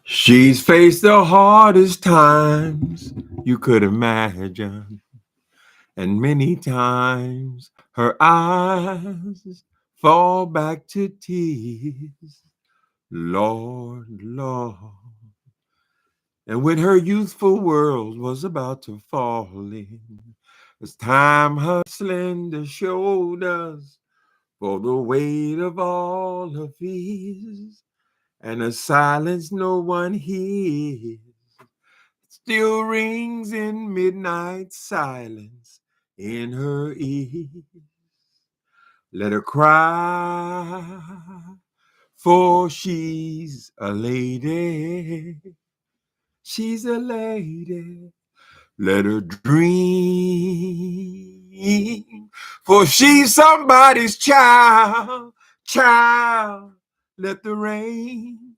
She's faced the hardest times you could imagine, and many times her eyes fall back to tears. Lord, Lord. And when her youthful world was about to fall in, it's time her slender shoulders for the weight of all her fears, and a silence no one hears still rings in midnight silence in her ears. Let her cry, for she's a lady. She's a lady. Let her dream, for she's somebody's child. Child, let the rain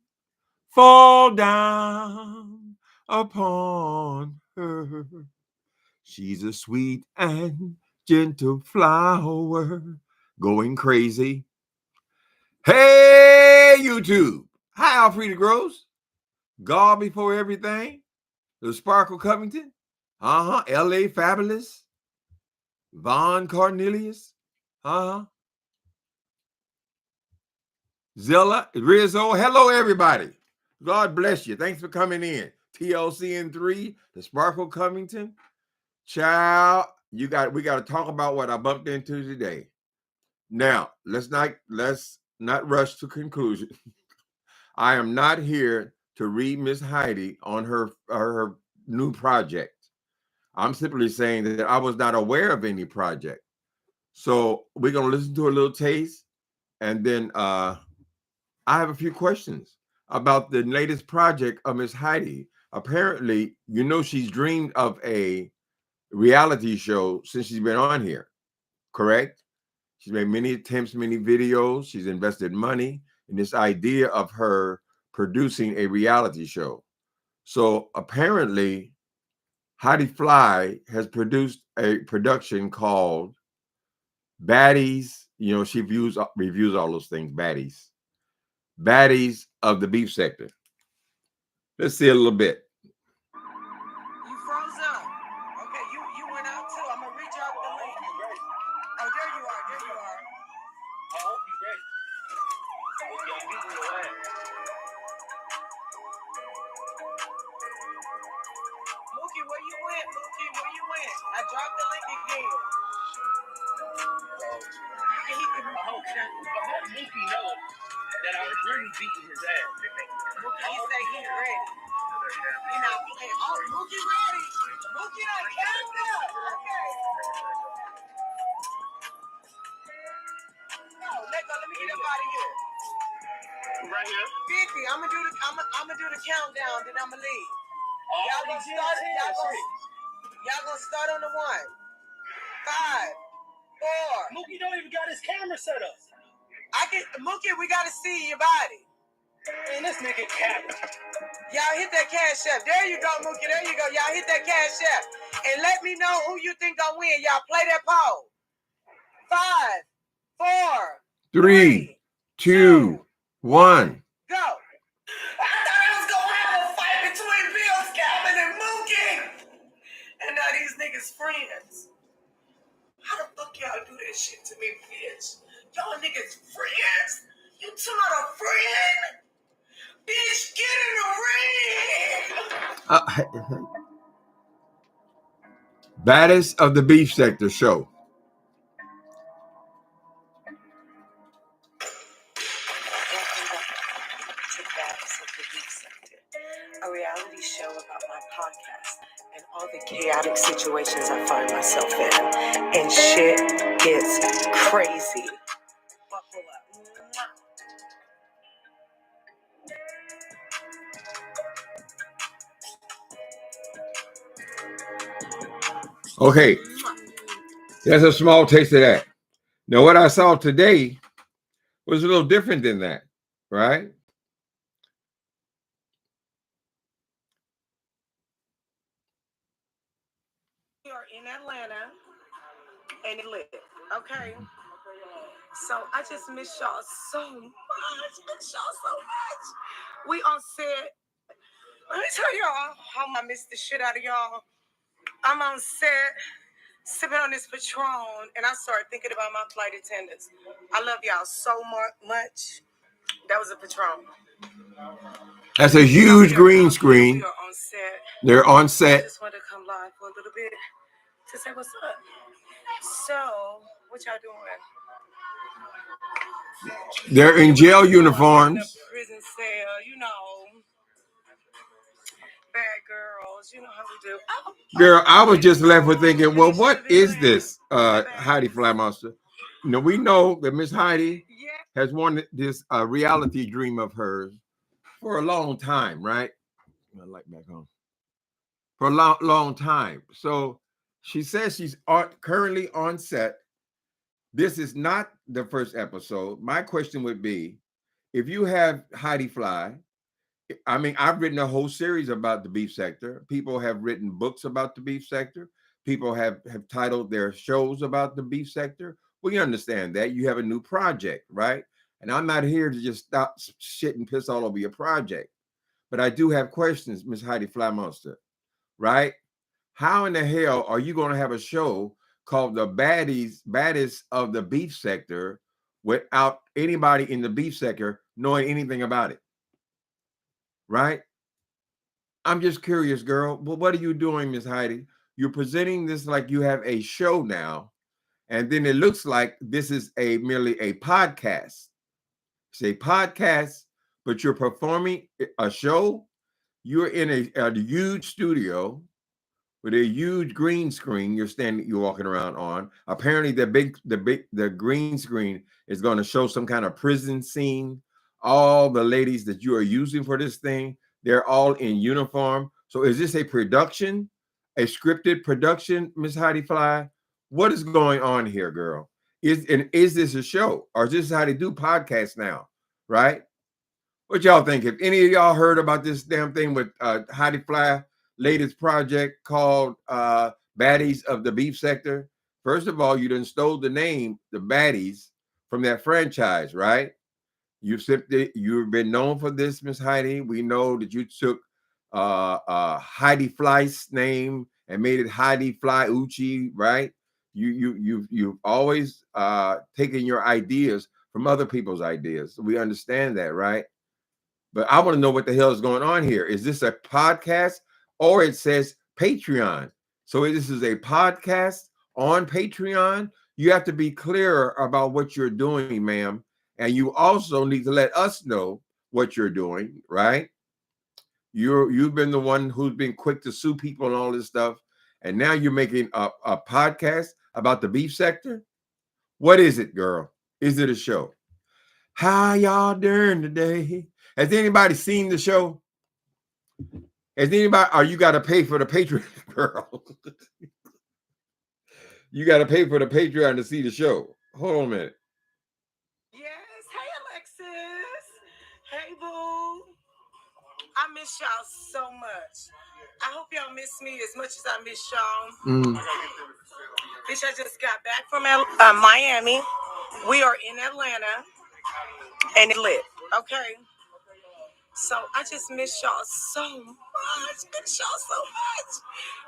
fall down upon her. She's a sweet and gentle flower going crazy. Hey, YouTube. Hi, Alfreda Gross. God before everything. The Sparkle Covington. L.A. Fabulous. Von Cornelius. Zilla, Rizzo. Hello, everybody. God bless you. Thanks for coming in. TLCN3, the Sparkle Covington. Child, we got to talk about what I bumped into today. Now, let's not rush to conclusion. I am not here to read Miss Heidi on her new project. I'm simply saying that I was not aware of any project. So we're going to listen to a little taste, and then I have a few questions about the latest project of Miss Heidi. Apparently, she's dreamed of a reality show since she's been on here, correct? She's made many attempts, many videos. She's invested money in this idea of her producing a reality show. So apparently, Heidi Fly has produced a production called Baddies. She reviews all those things, Baddies of the beef sector. Let's see a little bit. You froze up. Okay, you went out too. I'm gonna reach out the link. Oh, there you are. There you are. I hope you're ready. Young people will laugh. Mookie, where you went? Mookie, where you went? I dropped the link again. I hope Mookie knows that I'm really beating his ass. Mookie, he say he's ready. He not playing. Oh, Mookie ready. Mookie done capped up. Okay. No, let me get up out of here. Right here. 50. I'm gonna do the countdown, then I'ma leave. Y'all gonna start on the 1, 5, 4. Mookie don't even got his camera set up. Mookie, we gotta see your body. Man, this nigga capping. Y'all hit that cash app. There you go, Mookie. There you go. Y'all hit that cash app. And let me know who you think gonna win. Y'all play that poll. 5, 4, 3, 2, 1. Go. I thought I was gonna have a fight between Bill Scavin and Mookie. And now these niggas friends. How the fuck y'all do that shit to me, bitch? Y'all niggas friends? You not a friend? Bitch, get in the ring! Baddest of the beef sector show. A reality show about my podcast and all the chaotic situations I find myself in. And shit gets crazy. Buckle up. Okay, that's a small taste of that. Now, what I saw today was a little different than that, right? We are in Atlanta and it lit. Okay. So I just miss y'all so much. Miss y'all so much. We on set. Let me tell y'all how I miss the shit out of y'all. I'm on set sipping on this Patron, and I started thinking about my flight attendants. I love y'all so much. That was a Patron. That's a huge green screen. We are on set. They're on I set. just wanted to come live for a little bit to say what's up. So, what y'all doing? They're in jail uniforms. Prison cell, you know. Bad girls, you know how we do. Girl, I was just left with thinking, well, what is this, Heidi Fly Monster? You know, we know that Miss Heidi has wanted this reality dream of hers for a long time, right? My light back on. For a long time. So she says she's currently on set. This is not the first episode. My question would be, if you have Heidi Fly, I mean, I've written a whole series about the beef sector. People have written books about the beef sector. People have titled their shows about the beef sector. We understand that. You have a new project, right? And I'm not here to just stop shit and piss all over your project. But I do have questions, Miss Heidi Fly Monster, right? How in the hell are you going to have a show called The Baddest of the Beef Sector without anybody in the beef sector knowing anything about it? Right? I'm just curious, girl. Well, what are you doing, Miss Heidi? You're presenting this like you have a show now, and then it looks like this is merely a podcast. It's a podcast, but you're performing a show. You're in a huge studio with a huge green screen. You're walking around on. Apparently, the green screen is going to show some kind of prison scene. All the ladies that you are using for this thing, they're all in uniform. So is this a production, a scripted production, Miss Heidi Fly? What is going on here, girl? Is this a show, or is this how they do podcasts now? Right? What y'all think? If any of y'all heard about this damn thing with Heidi Fly latest project called Baddies of the Beef Sector? First of all, you done stole the name, the Baddies, from that franchise, right? You've been known for this, Miss Heidi. We know that you took Heidi Fly's name and made it Heidi Fly Uchi, right? You've always taken your ideas from other people's ideas. We understand that, right? But I want to know what the hell is going on here. Is this a podcast, or it says Patreon? So this is a podcast on Patreon. You have to be clearer about what you're doing, ma'am. And you also need to let us know what you're doing, right? You've been the one who's been quick to sue people and all this stuff. And now you're making a podcast about the beef sector. What is it, girl? Is it a show? How y'all doing today? Has anybody seen the show? Has anybody, or you got to pay for the Patreon, girl? You got to pay for the Patreon to see the show. Hold on a minute. Yes. Hey, Alexis. Hey, boo. I miss y'all so much. I hope y'all miss me as much as I miss y'all. Bitch, I just got back from Miami. We are in Atlanta, and it lit. Okay. So I just miss y'all so much. Miss y'all so much.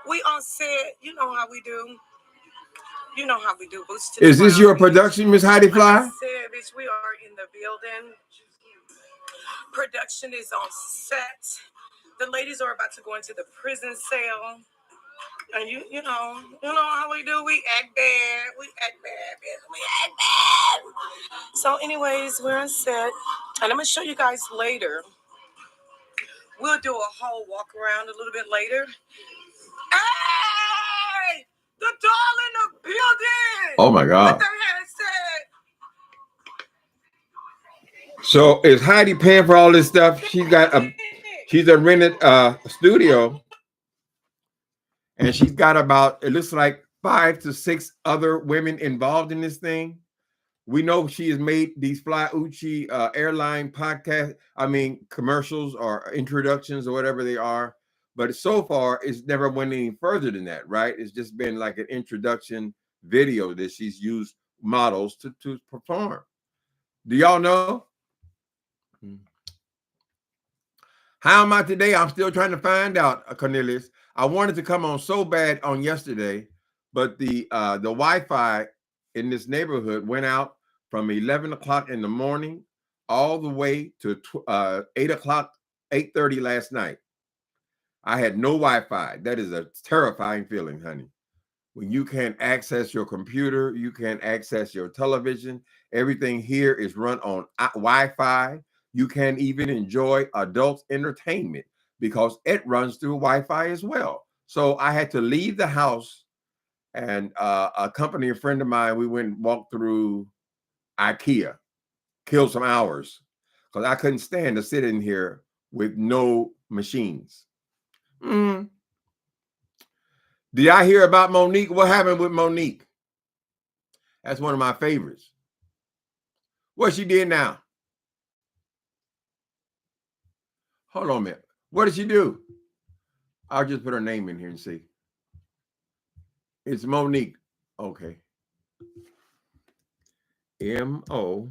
We on set. You know how we do. You know how we do. Boots to Is the this ground, your production, Miss Heidi Fly? Like I said, bitch, we are in the building. Production is on set. The ladies are about to go into the prison cell. And you know how we do. We act bad. We act bad, bitch. We act bad. So anyways, we're on set. And I'm going to show you guys later. We'll do a whole walk around a little bit later. Hey! The doll in the building! Oh my God. What the heck said? So is Heidi paying for all this stuff? She's a rented studio, and she's got about, it looks like 5 to 6 other women involved in this thing. We know she has made these Fly Uchi airline commercials or introductions or whatever they are. But so far, it's never went any further than that, right? It's just been like an introduction video that she's used models to perform. Do y'all know? How am I today? I'm still trying to find out, Cornelius. I wanted to come on so bad on yesterday, but the Wi-Fi in this neighborhood went out from 11 o'clock in the morning all the way to 8 o'clock, 8:30 last night. I had no Wi-Fi. That is a terrifying feeling, honey. When you can't access your computer, you can't access your television. Everything here is run on Wi-Fi. You can't even enjoy adult entertainment because it runs through Wi-Fi as well. So I had to leave the house and accompany a friend of mine. We went and walked through IKEA, killed some hours because I couldn't stand to sit in here with no machines. Did I hear about Monique? What happened with Monique? That's one of my favorites. What she did now? Hold on a minute. What did she do? I'll just put her name in here and see. It's Monique. Okay. M-O.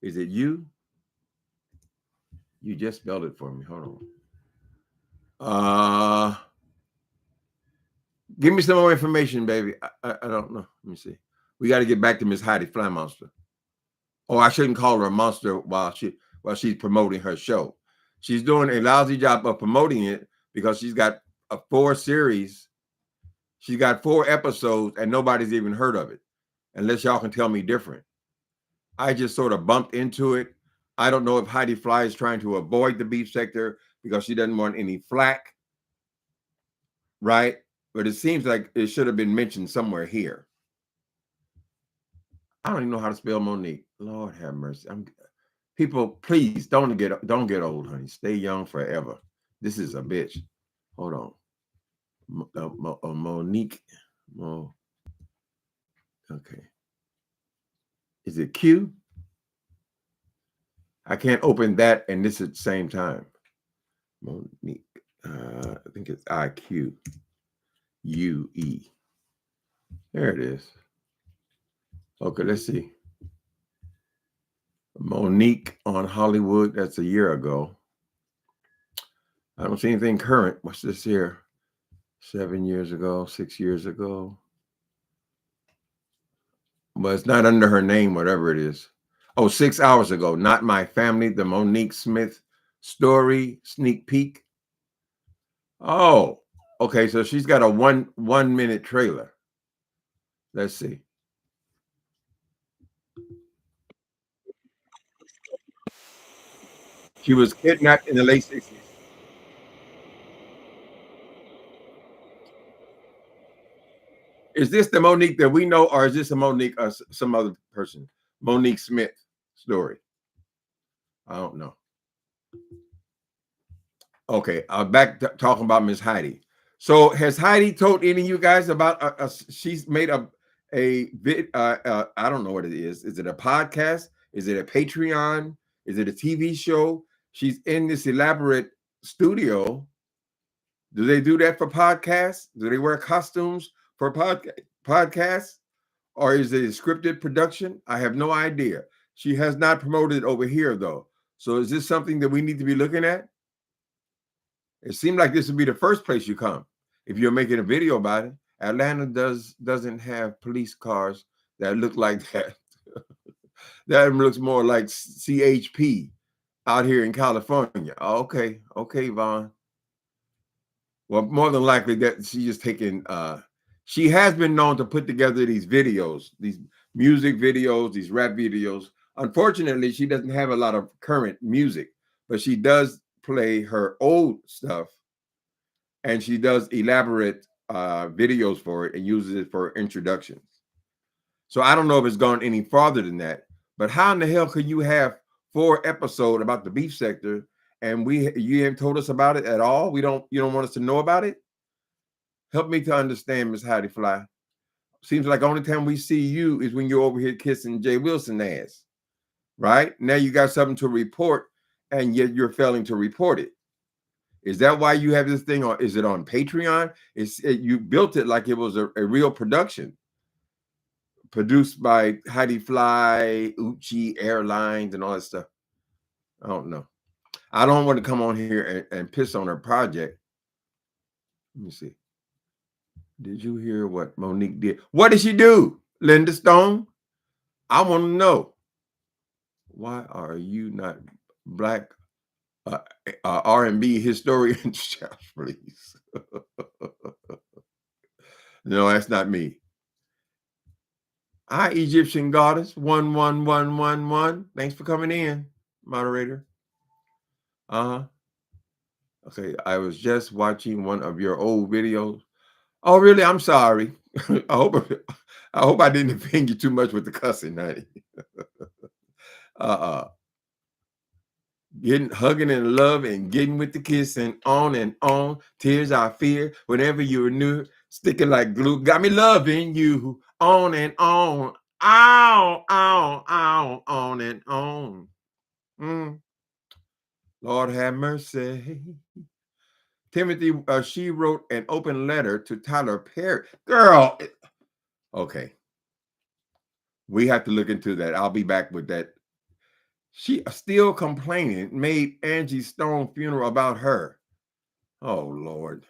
Is it you? You just spelled it for me. Hold on. Give me some more information, baby. I don't know. Let me see. We got to get back to Miss Heidi Fly monster. Oh, I shouldn't call her a monster while she's promoting her show. She's doing a lousy job of promoting it because she's got 4 series. She's got 4 episodes and nobody's even heard of it, unless y'all can tell me different. I just sort of bumped into it. I don't know if Heidi Fly is trying to avoid the beef sector because she doesn't want any flack, right? But it seems like it should have been mentioned somewhere here. I don't even know how to spell Monique. Lord have mercy. People, please don't get old, honey. Stay young forever. This is a bitch. Hold on. Monique. Okay. Is it Q? I can't open that and this at the same time. Monique. I think it's IQUE. There it is. Okay, let's see. Monique on Hollywood. That's a year ago. I don't see anything current. What's this here? 7 years ago, 6 years ago. But it's not under her name, whatever it is. Oh, 6 hours ago. Not My Family, the Monique Smith story sneak peek. Oh, okay. So she's got a one minute trailer. Let's see. She was kidnapped in the late 60s. Is this the Monique that we know, or is this a Monique or some other person? Monique Smith story. I don't know. Okay, back to talking about Miss Heidi. So has Heidi told any of you guys about? She's made a vid. I don't know what it is. Is it a podcast? Is it a Patreon? Is it a TV show? She's in this elaborate studio. Do they do that for podcasts? Do they wear costumes for podcasts? Or is it a scripted production? I have no idea. She has not promoted it over here, though. So is this something that we need to be looking at? It seemed like this would be the first place you come if you're making a video about it. Atlanta doesn't have police cars that look like that. That looks more like CHP out here in California. Okay, Vaughn. Well, more than likely that she's just taking. She has been known to put together these videos, these music videos, these rap videos. Unfortunately, she doesn't have a lot of current music, but she does play her old stuff, and she does elaborate videos for it and uses it for introductions. So I don't know if it's gone any farther than that. But how in the hell could you have 4 episodes about the beef sector and you haven't told us about it at all? You don't want us to know about it? Help me to understand, Miss Heidi Fly. Seems like the only time we see you is when you're over here kissing Jay Wilson ass, right? Now you got something to report, and yet you're failing to report it. Is that why you have this thing, or is it on Patreon? You built it like it was a real production, produced by Heidi Fly, Uchi Airlines, and all that stuff. I don't know. I don't want to come on here and piss on her project. Let me see. Did you hear what Monique did? What did she do, Linda Stone? I want to know. Why are you not black R&B historian? Please. No, that's not me. Hi, Egyptian goddess 11111. Thanks for coming in, moderator. Okay, I was just watching one of your old videos. Oh, really? I'm sorry. I hope I didn't offend you too much with the cussing, honey. Getting hugging and love and getting with the kissing and on. Tears I fear whenever you're new, sticking like glue. Got me loving you on and on. On and on. Lord have mercy. Timothy, she wrote an open letter to Tyler Perry. Girl, okay. We have to look into that. I'll be back with that. She still complaining, made Angie Stone funeral about her. Oh, Lord.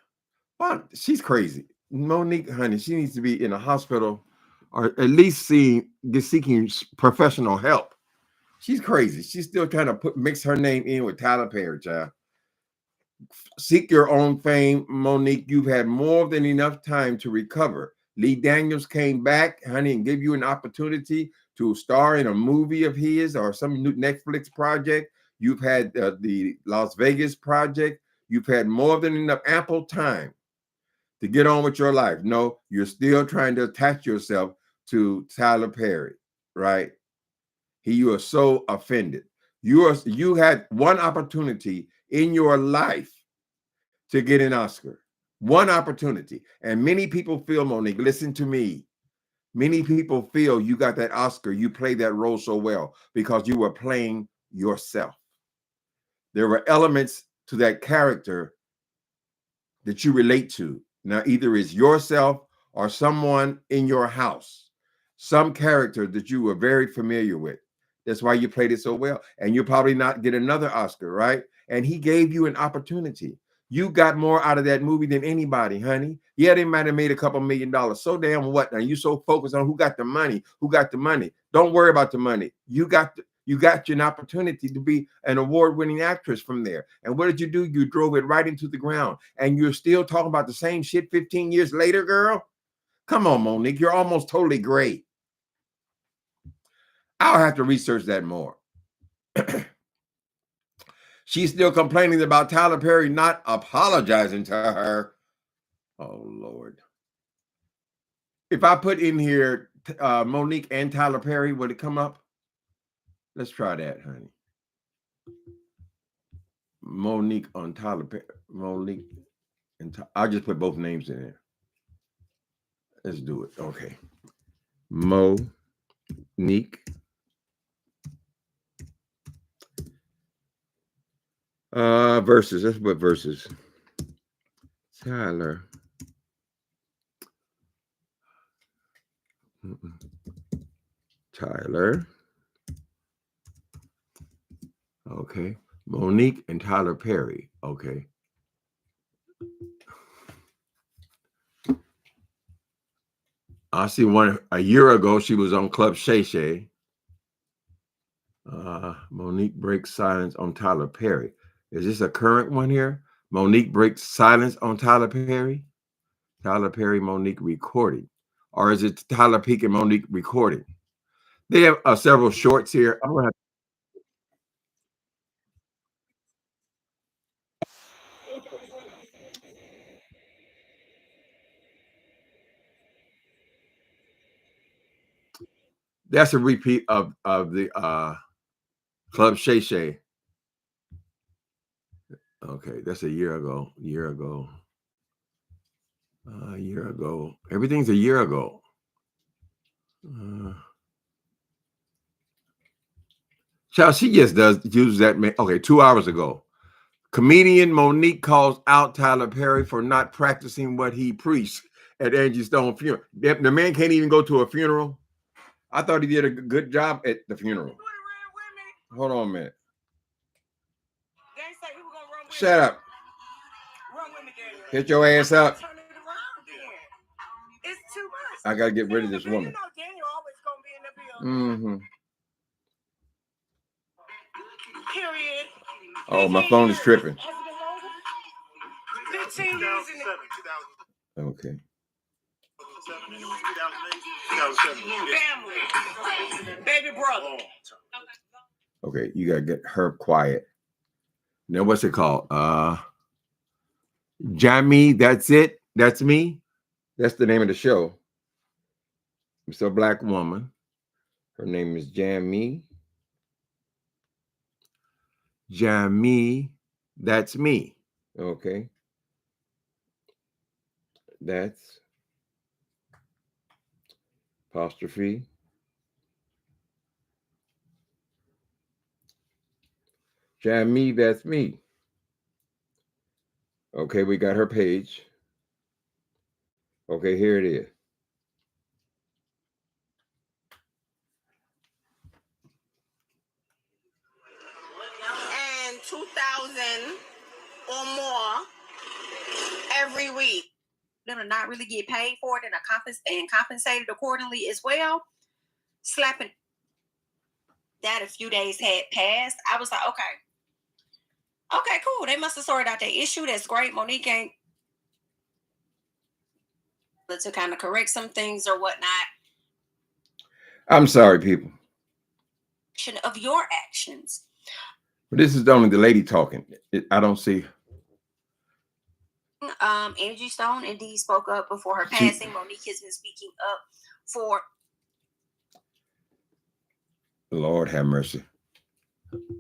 Well, she's crazy. Monique, honey, she needs to be in a hospital or at least seeking professional help. She's crazy. She's still trying to mix her name in with Tyler Perry, child. Seek your own fame, Monique. You've had more than enough time to recover. Lee Daniels came back, honey, and gave you an opportunity to star in a movie of his or some new Netflix project. You've had the Las Vegas project. You've had more than enough ample time to get on with your life. No, you're still trying to attach yourself to Tyler Perry, right? You are so offended. You had one opportunity in your life to get an Oscar. One opportunity. And many people feel, Monique, listen to me. Many people feel you got that Oscar, you played that role so well because you were playing yourself. There were elements to that character that you relate to. Now, either it's yourself or someone in your house, some character that you were very familiar with. That's why you played it so well. And you'll probably not get another Oscar, right? And he gave you an opportunity. You got more out of that movie than anybody, honey. Yeah, they might have made a couple $1 million. So damn what? Now you so focused on who got the money, who got the money. Don't worry about the money. You got an opportunity to be an award-winning actress from there. And what did you do? You drove it right into the ground. And you're still talking about the same shit 15 years later, girl? Come on, Monique. You're almost totally great. I'll have to research that more. She's still complaining about Tyler Perry not apologizing to her. Oh, Lord. If I put in here Monique and Tyler Perry, would it come up? Let's try that, honey. Monique on Tyler Perry. Monique and I'll just put both names in there. Let's do it. Okay. Monique. Versus. Let's put versus. Tyler. Tyler. Okay. Monique and Tyler Perry. Okay. I see one a year ago. She was on Club Shay Shay. Monique breaks silence on Tyler Perry. Is this a current one here? Monique breaks silence on Tyler Perry. Tyler Perry, Monique recording. Or is it Tyler Peak and Monique recording? They have several shorts here. I'm gonna have that's a repeat of the Club Shay Shay. Okay, that's a year ago. Year ago. Everything's a year ago. Child, she just does use that. Okay, 2 hours ago. Comedian Monique calls out Tyler Perry for not practicing what he preached at Angie Stone's funeral. The man can't even go to a funeral. I thought he did a good job at the funeral. Hold on a minute. Shut up. Get your ass up. It's too much. I gotta get rid of this woman. You know Daniel always gonna be in the building. Period. Oh, my phone is tripping. 15 years in the Okay. family. Baby brother. Okay, you gotta get her quiet. Now, what's it called? Jamie, that's it. That's me. That's the name of the show. It's a black woman. Her name is Jamie. Jamie, that's me. Okay. That's apostrophe. Jamie, that's me. Okay, we got her page. Okay, here it is. And 2,000 or more every week. Them to not really get paid for it and compensated accordingly as well. Slapping that a few days had passed. I was like, okay, cool. They must have sorted out their issue. That's great. Monique ain't to kind of correct some things or whatnot. I'm sorry, people. Of your actions. But this is only the lady talking. I don't see. Angie Stone indeed spoke up before her passing. Monique has been speaking up for. Lord have mercy.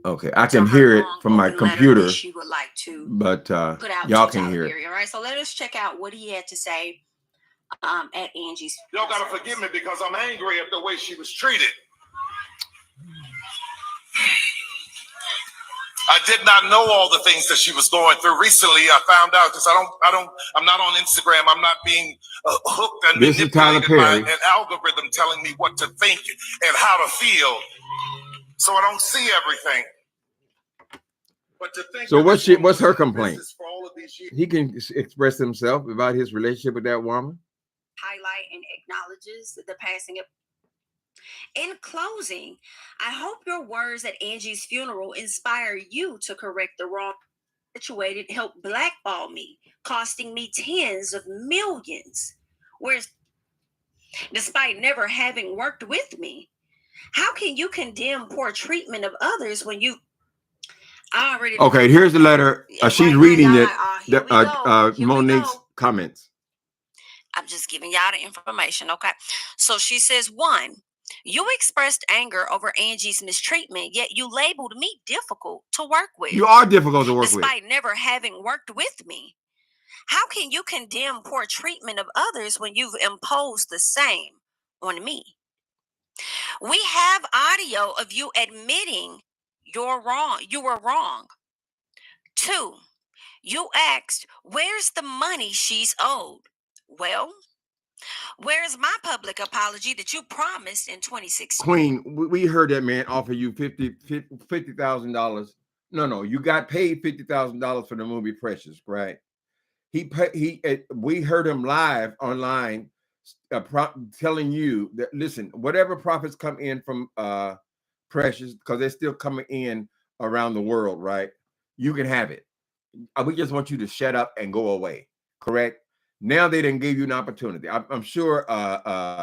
Okay, I can hear it from my computer. She would like to, but put out y'all can hear it. All right, so let us check out what he had to say at Angie's. Y'all gotta forgive me because I'm angry at the way she was treated. I did not know all the things that she was going through. Recently, I found out because I'm not on Instagram. I'm not being hooked and this manipulated is Tyler Perry. by an algorithm telling me what to think and how to feel. So I don't see everything. But to think. So what's her complaint? He can express himself about his relationship with that woman. Highlight and acknowledges the passing of. In closing, I hope your words at Angie's funeral inspire you to correct the wrong situated, help blackball me, costing me tens of millions. Whereas, despite never having worked with me, how can you condemn poor treatment of others when you already? Okay, here's the letter. She's reading it. Monique's comments. I'm just giving y'all the information, okay? So she says, 1, you expressed anger over Angie's mistreatment, yet you labeled me difficult to work with. You are difficult to work with. Despite never having worked with me. How can you condemn poor treatment of others when you've imposed the same on me? We have audio of you admitting you're wrong. You were wrong. 2, you asked, where's the money she's owed? Well, where's my public apology that you promised in 2016? Queen, we heard that man offer you $50,000. No, you got paid $50,000 for the movie Precious, right? We heard him live online telling you that, listen, whatever profits come in from Precious, because they're still coming in around the world, right? You can have it. We just want you to shut up and go away, correct? Now they didn't give you an opportunity. I'm sure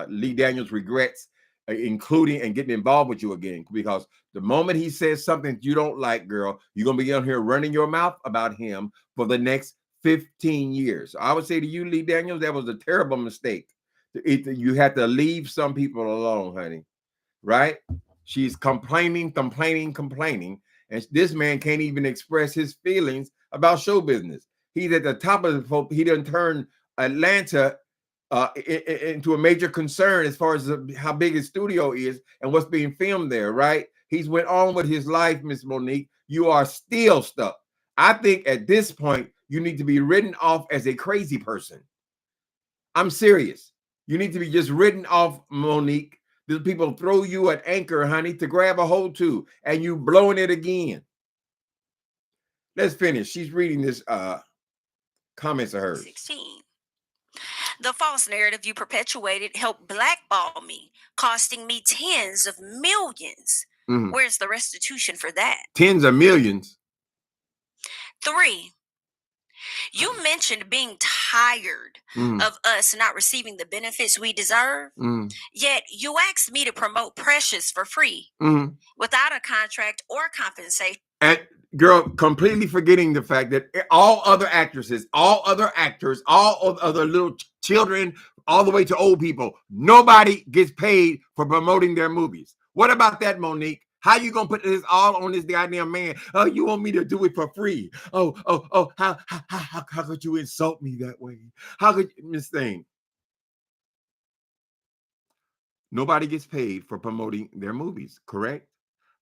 Lee Daniels regrets including and getting involved with you again, because the moment he says something you don't like, girl, you're going to be on here running your mouth about him for the next 15 years. I would say to you, Lee Daniels, that was a terrible mistake. You had to leave some people alone, honey, right? She's complaining, and this man can't even express his feelings about show business. He's at the top of the. He done turned Atlanta into a major concern as far as how big his studio is and what's being filmed there, right? He's went on with his life, Miss Monique. You are still stuck. I think at this point, you need to be written off as a crazy person. I'm serious. You need to be just written off, Monique. These people throw you an anchor, honey, to grab a hold to, and you blowing it again. Let's finish. She's reading this comments of hers. 16. The false narrative you perpetuated helped blackball me, costing me tens of millions. Mhm. Where's the restitution for that? Tens of millions. 3. You mentioned being tired of us not receiving the benefits we deserve, yet you asked me to promote Precious for free without a contract or compensation. And girl, completely forgetting the fact that all other actresses, all other actors, all other little children, all the way to old people, nobody gets paid for promoting their movies. What about that, Monique? How you gonna put this all on this goddamn man? Oh, you want me to do it for free? Oh, how could you insult me that way? How could Miss Thing? Nobody gets paid for promoting their movies, correct?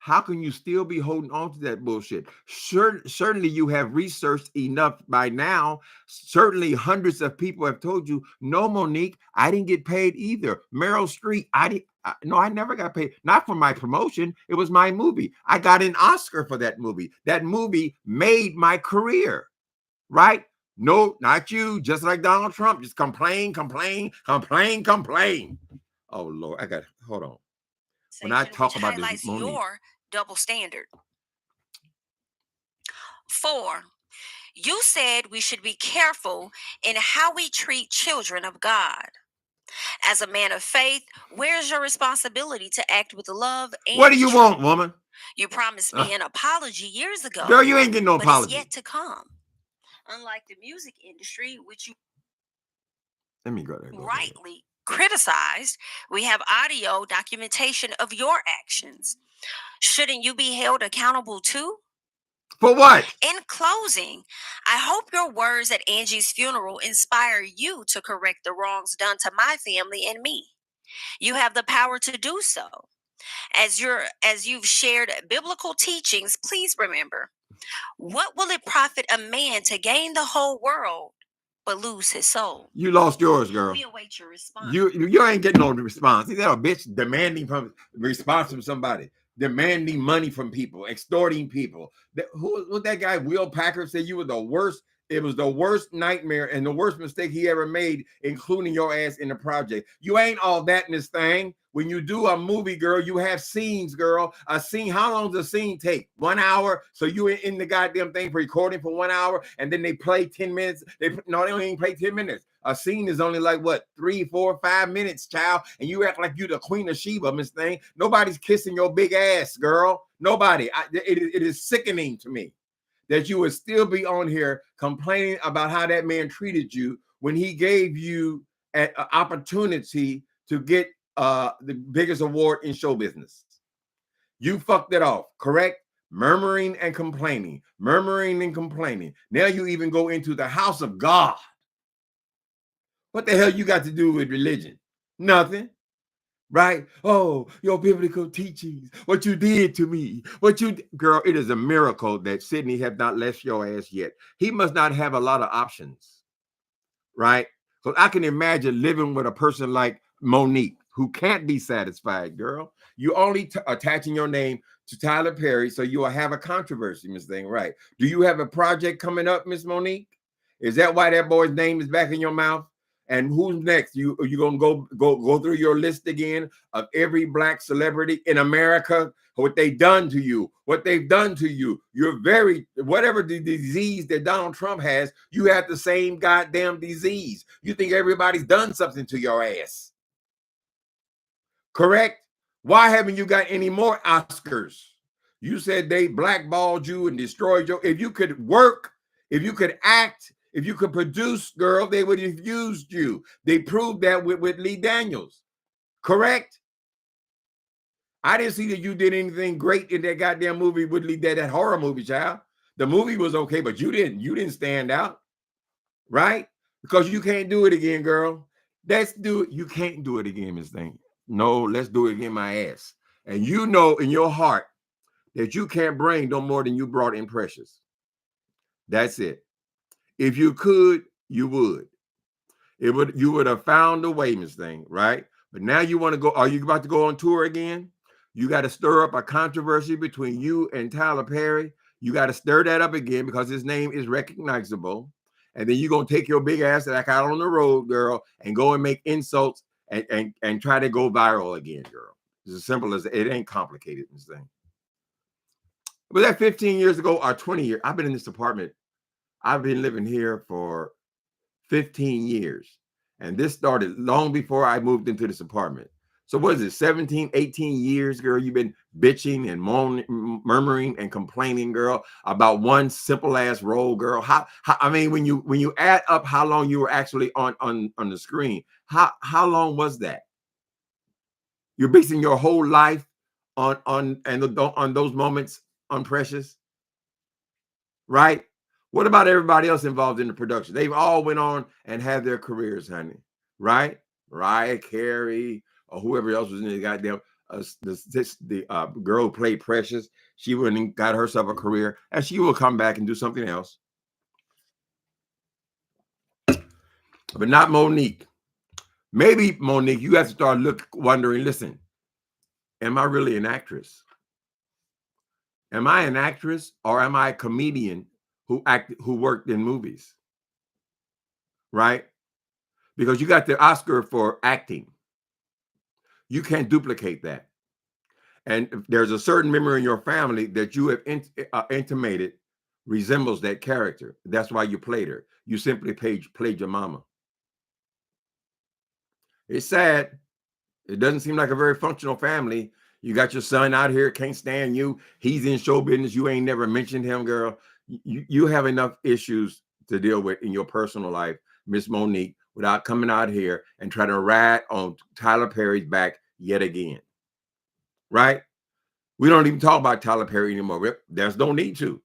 How can you still be holding on to that bullshit? Certainly you have researched enough by now. Certainly hundreds of people have told you, no, Monique, I didn't get paid either. Meryl Streep, I never got paid. Not for my promotion. It was my movie. I got an Oscar for that movie. That movie made my career, right? No, not you. Just like Donald Trump, just complain. Oh, Lord, hold on. When I talk about this, Monique, your double standard. 4. You said we should be careful in how we treat children of God. As a man of faith, where's your responsibility to act with love and what do you truth? want, woman? You promised me an apology years ago. Girl, you ain't getting no but apology. It's yet to come. Unlike the music industry, which you Let me go there. rightly criticized, we have audio documentation of your actions. Shouldn't you be held accountable too? For what? In closing, I hope your words at Angie's funeral inspire you to correct the wrongs done to my family and me. You have the power to do so. As you've shared biblical teachings, please remember, what will it profit a man to gain the whole world but lose his soul? You lost yours, girl. We await your response. You ain't getting no response. Is that a bitch demanding response from somebody? Demanding money from people, extorting people. Who was that guy? Will Packard said you were the worst. It was the worst nightmare and the worst mistake he ever made, including your ass in the project. You ain't all that in this thing. When you do a movie, girl, you have scenes, girl. A scene, how long does a scene take? 1 hour? So you in the goddamn thing for recording for 1 hour, and then they play 10 minutes. They don't even play 10 minutes. A scene is only like what, 3, 4, 5 minutes, child. And you act like you the Queen of Sheba, Miss Thing. Nobody's kissing your big ass, girl. Nobody. It is sickening to me that you would still be on here complaining about how that man treated you when he gave you an opportunity to get the biggest award in show business. You fucked it off, correct? Murmuring and complaining. Now you even go into the house of God. What the hell you got to do with religion? Nothing. Right? Oh, your biblical teachings, what you did to me, girl, it is a miracle that Sydney have not left your ass yet. He must not have a lot of options, right? So I can imagine living with a person like Monique who can't be satisfied, girl. You only attaching your name to Tyler Perry, so you will have a controversy, Miss Thing, right? Do you have a project coming up, Miss Monique? Is that why that boy's name is back in your mouth? And who's next? You gonna go through your list again of every black celebrity in America, what they've done to you, You're whatever the disease that Donald Trump has, you have the same goddamn disease. You think everybody's done something to your ass. Correct? Why haven't you got any more Oscars? You said they blackballed you and destroyed you. If you could work, if you could act, if you could produce, girl, they would have used you. They proved that with Lee Daniels. Correct? I didn't see that you did anything great in that goddamn movie with Lee, that horror movie, child. The movie was okay, but you didn't stand out. Right? Because you can't do it again, girl. You can't do it again, Miss Thing. No, let's do it again, my ass. And you know in your heart that you can't bring no more than you brought in Precious. That's it. If you could, you would. You would have found a way, Miss Thing, right? But now you want to go. Are you about to go on tour again? You got to stir up a controversy between you and Tyler Perry. You got to stir that up again because his name is recognizable. And then you're gonna take your big ass back out on the road, girl, and go and make insults and try to go viral again, girl. It's as simple as it ain't complicated, Miss Thing. But that 15 years ago or 20 years, I've been in this apartment. I've been living here for 15 years. And this started long before I moved into this apartment. So what is it, 17, 18 years, girl? You've been bitching and murmuring and complaining, girl, about one simple ass role, girl. How I mean, when you add up how long you were actually on the screen, how long was that? You're basing your whole life on those moments on Precious, right? What about everybody else involved in the production? They've all went on and had their careers, honey, right? Mariah Carey or whoever else was in the goddamn the girl who played Precious. She went and got herself a career, and she will come back and do something else. But not Monique. Maybe Monique, you have to start wondering. Listen, am I really an actress? Am I an actress or am I a comedian who worked in movies? Right? Because you got the Oscar for acting. You can't duplicate that. And there's a certain member in your family that you have intimated resembles that character. That's why you played her. You simply played your mama. It's sad. It doesn't seem like a very functional family. You got your son out here, can't stand you. He's in show business. You ain't never mentioned him, girl. You have enough issues to deal with in your personal life, Miss Monique, without coming out here and trying to ride on Tyler Perry's back yet again. Right? We don't even talk about Tyler Perry anymore. There's no need to.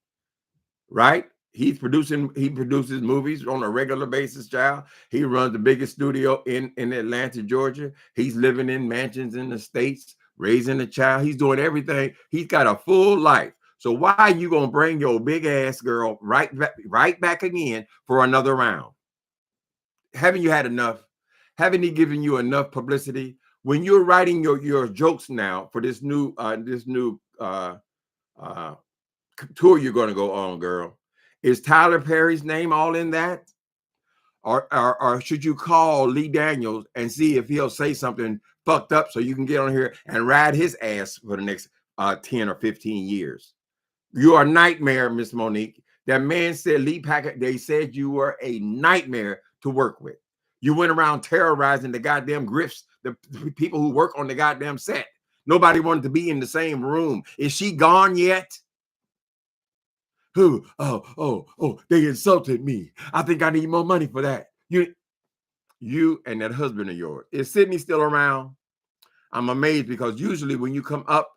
Right? He produces movies on a regular basis, child. He runs the biggest studio in Atlanta, Georgia. He's living in mansions in the States, raising a child. He's doing everything. He's got a full life. So why are you going to bring your big ass girl right back again for another round? Haven't you had enough? Haven't he given you enough publicity? When you're writing your jokes now for this new tour you're going to go on, girl, is Tyler Perry's name all in that? Or should you call Lee Daniels and see if he'll say something fucked up so you can get on here and ride his ass for the next 10 or 15 years? You are a nightmare, Miss Monique. That man said, Lee Packard, they said you were a nightmare to work with. You went around terrorizing the goddamn griffs, the people who work on the goddamn set. Nobody wanted to be in the same room. Is she gone yet? Who? Oh, they insulted me. I think I need more money for that. You and that husband of yours. Is Sydney still around? I'm amazed because usually when you pop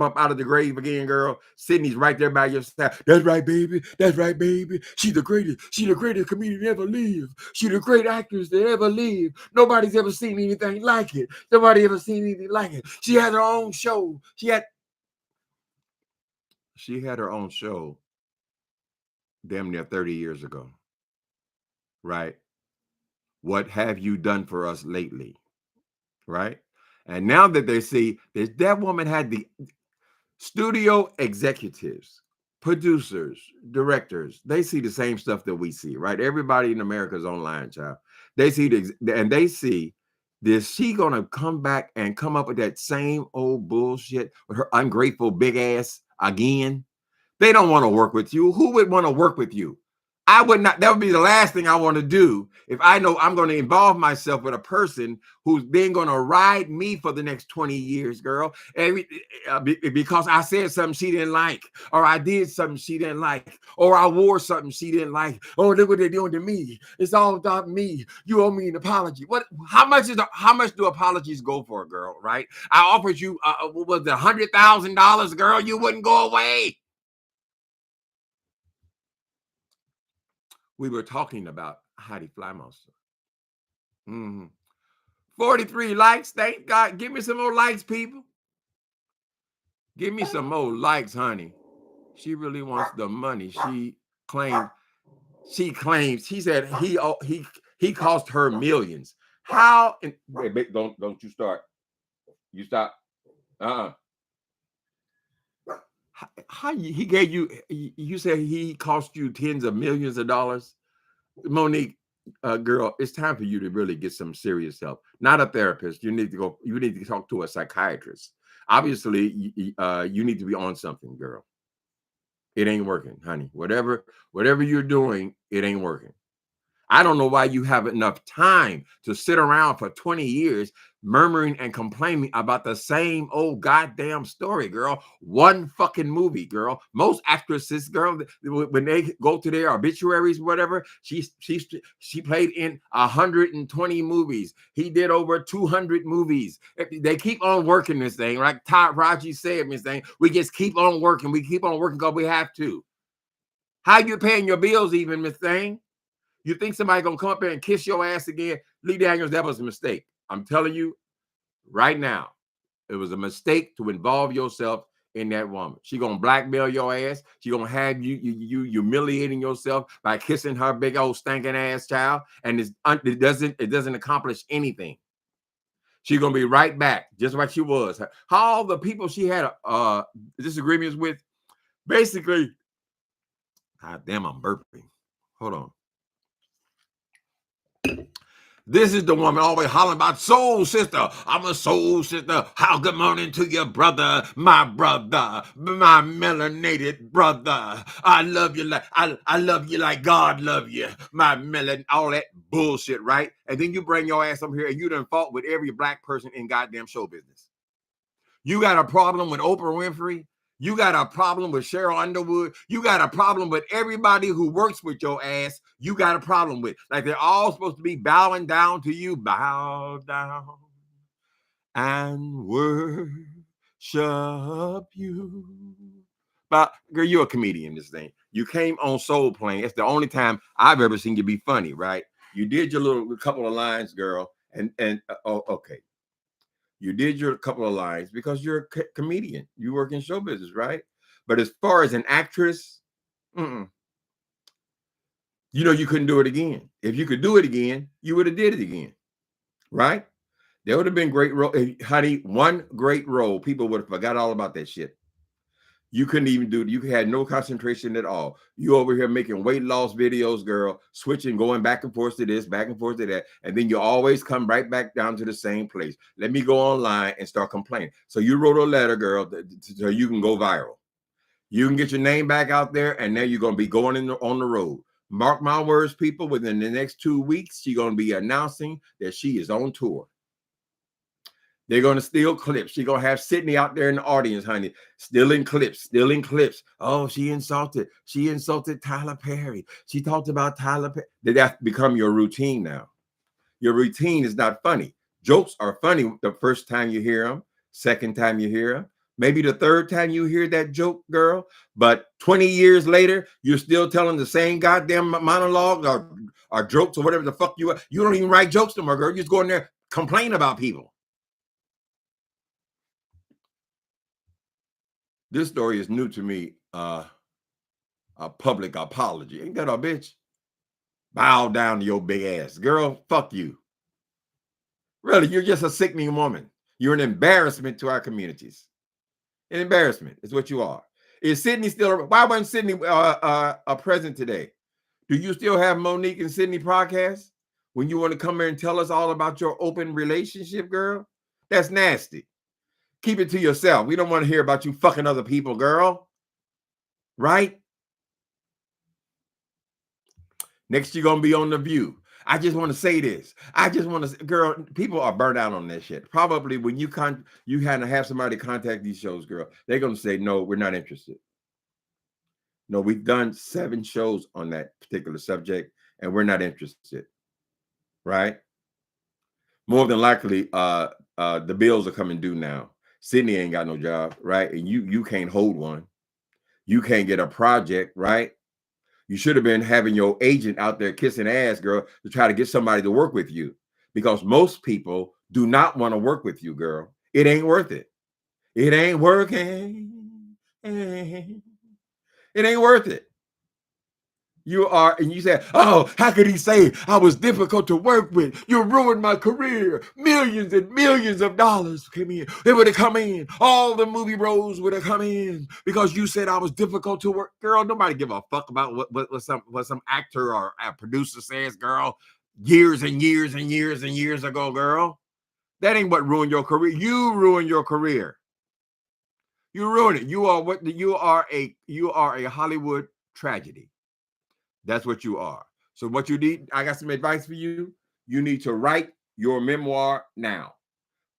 up out of the grave again, girl, Sydney's right there by your side. That's right, baby. That's right, baby. She's the greatest comedian ever lived. She's the great actress that ever lived. Nobody's ever seen anything like it. Nobody ever seen anything like it. She had her own show. She had her own show damn near 30 years ago. Right? What have you done for us lately? Right? And now that they see that woman had the studio executives, producers, directors, they see the same stuff that we see, right? Everybody in America is online, child. They see they see this. She gonna come back and come up with that same old bullshit with her ungrateful big ass again? They don't want to work with you. Who would want to work with you? I would not. That would be the last thing I want to do if I know I'm going to involve myself with a person who's then going to ride me for the next 20 years, girl. Because I said something she didn't like, or I did something she didn't like, or I wore something she didn't like. Oh, look what they're doing to me. It's all about me. You owe me an apology. What? How much do apologies go for, girl? Right? I offered you was it $100,000, girl? You wouldn't go away. We were talking about Heidi Fly Monster. 43 likes. Thank God. Give me some more likes, people. Give me some more likes, honey. She really wants the money. claimed, she said he cost her millions. How? Wait, don't you start. You stop. How he gave you? You said he cost you tens of millions of dollars, Monique. Girl, it's time for you to really get some serious help. Not a therapist. You need to go. You need to talk to a psychiatrist. Obviously, you need to be on something, girl. It ain't working, honey. Whatever you're doing, it ain't working. I don't know why you have enough time to sit around for 20 years murmuring and complaining about the same old goddamn story, girl. One fucking movie, girl. Most actresses, girl, when they go to their obituaries, whatever, she played in 120 movies. He did over 200 movies. They keep on working this thing, like Todd Raji said, Miss Thing. We just keep on working. We keep on working because we have to. How you paying your bills even, Miss Thing? You think somebody gonna come up here and kiss your ass again? Lee Daniels, that was a mistake. I'm telling you right now, it was a mistake to involve yourself in that woman. She gonna blackmail your ass. She gonna have you humiliating yourself by kissing her big old stinking ass child, and it doesn't accomplish anything. She's gonna be right back, just like she was. All the people she had disagreements with, basically. God damn, I'm burping. Hold on. This is the woman always hollering about soul sister. I'm a soul sister. How good morning to your brother, my melanated brother. I love you like I love you like God love you, my melon. All that bullshit, right? And then you bring your ass up here and you done fought with every black person in goddamn show business. You got a problem with Oprah Winfrey. You got a problem with Cheryl Underwood. You got a problem with everybody who works with your ass. You got a problem with. Like they're all supposed to be bowing down to you. Bow down and worship you. But girl, you're a comedian, this thing. You came on Soul Plane. It's the only time I've ever seen you be funny, right? You did your little couple of lines, girl. Okay. You did your couple of lines because you're a comedian. You work in show business, right? But as far as an actress, you know you couldn't do it again. If you could do it again, you would have did it again, right? There would have been great role. Honey, one great role. People would have forgot all about that shit. You couldn't even do it. You had no concentration at all. You over here making weight loss videos, girl, switching, going back and forth to this, back and forth to that. And then you always come right back down to the same place. Let me go online and start complaining. So you wrote a letter, girl, so you can go viral. You can get your name back out there, and now you're going to be going on the road. Mark my words, people, within the next 2 weeks, she's going to be announcing that she is on tour. They're going to steal clips. She's going to have Sydney out there in the audience, honey, stealing clips. Oh, she insulted Tyler Perry. She talked about Tyler Perry. That's become your routine now. Your routine is not funny. Jokes are funny the first time you hear them, second time you hear them, maybe the third time you hear that joke, girl. But 20 years later, you're still telling the same goddamn monologue or jokes or whatever the fuck you are. You don't even write jokes no more, girl. You just go in there, complain about people. This story is new to me. A public apology. Ain't that a bitch? Bow down to your big ass. Girl, fuck you. Really, you're just a sickening woman. You're an embarrassment to our communities. An embarrassment is what you are. Is Sydney still? Why wasn't Sydney present today? Do you still have Monique and Sydney podcast? When you want to come here and tell us all about your open relationship, girl? That's nasty. Keep it to yourself. We don't want to hear about you fucking other people, girl. Right? Next, you're going to be on The View. I just want to say this. I just want to, girl, people are burnt out on that shit. Probably when you had to have somebody contact these shows, girl, they're going to say, no, we're not interested. No, we've done 7 shows on that particular subject, and we're not interested. Right? More than likely, the bills are coming due now. Sydney ain't got no job, right? And you can't hold one. You can't get a project, right? You should have been having your agent out there kissing ass, girl, to try to get somebody to work with you. Because most people do not want to work with you, girl. It ain't worth it. It ain't working. It ain't worth it. You are, and you said, oh, how could he say I was difficult to work with? You ruined my career. Millions and millions of dollars came in. They would have come in. All the movie roles would have come in because you said I was difficult to work. Girl, nobody give a fuck about what some actor or a producer says, girl. Years and years and years and years ago, girl. That ain't what ruined your career. You ruined your career. You ruined it. You are a Hollywood tragedy. That's what you are. So what you need, I got some advice for you. You need to write your memoir now.